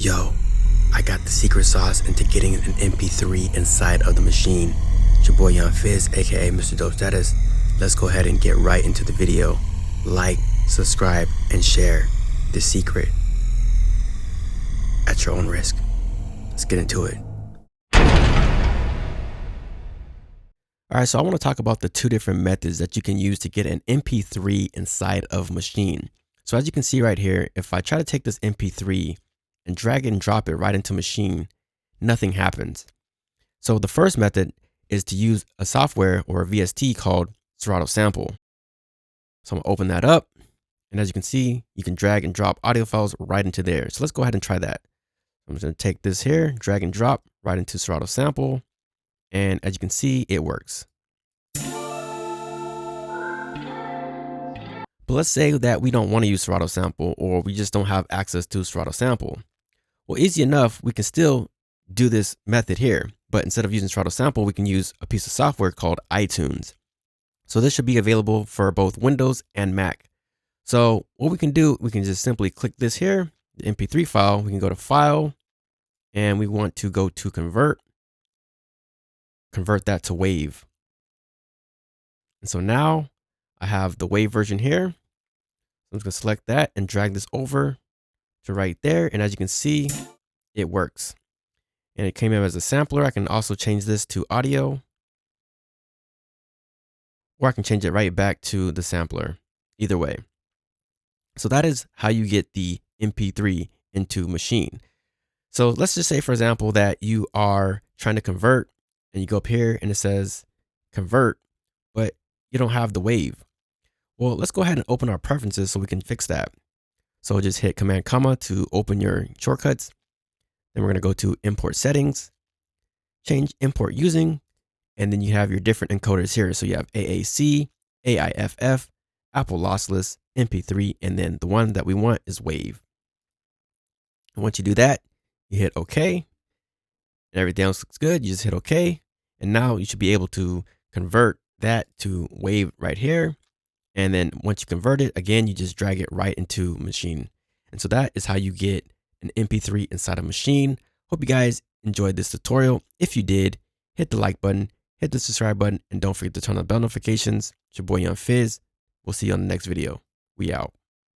Yo, I got the secret sauce into getting an MP3 inside of the machine. It's your boy Young Fizz, aka Mr. Dope Status. Let's go ahead and get right into the video. Like, subscribe, and share the secret at your own risk. Let's get into it. Alright, so I want to talk about the two different methods that you can use to get an MP3 inside of Maschine. So as you can see right here, if I try to take this MP3 and drag it and drop it right into Maschine, nothing happens. So the first method is to use a software or a VST called Throttle sample. So I'm gonna open that up, and as you can see, you can drag and drop audio files right into there. So let's go ahead and try that. I'm just gonna take this here, drag and drop right into Throttle sample, and as you can see, it works. But let's say that we don't want to use Throttle sample, or we just don't have access to Throttle sample. Well, easy enough, we can still do this method here, but instead of using Throttle sample, we can use a piece of software called iTunes. So this should be available for both Windows and Mac. So what we can do, we can just simply click this here, the MP3 file. We can go to File, and we want to go to Convert that to WAV. And so now I have the WAV version here. I'm just gonna select that and drag this over to right there. And as you can see, it works. And it came in as a sampler. I can also change this to audio, or I can change it right back to the sampler, either way. So that is how you get the MP3 into Maschine. So let's just say, for example, that you are trying to convert and you go up here and it says convert, but you don't have the WAV. Well, let's go ahead and open our preferences so we can fix that. So just hit Command comma to open your shortcuts. Then we're going to go to import settings, change import using, and then you have your different encoders here. So you have AAC, AIFF, Apple lossless, MP3, and then the one that we want is WAV. And once you do that, you hit OK, and everything else looks good. You just hit OK, and now you should be able to convert that to WAV right here. And then once you convert it, again, you just drag it right into Maschine. And so that is how you get an MP3 inside of Maschine. Hope you guys enjoyed this tutorial. If you did, hit the like button, hit the subscribe button, and don't forget to turn on bell notifications. It's your boy Young Fizz. We'll see you on the next video. We out.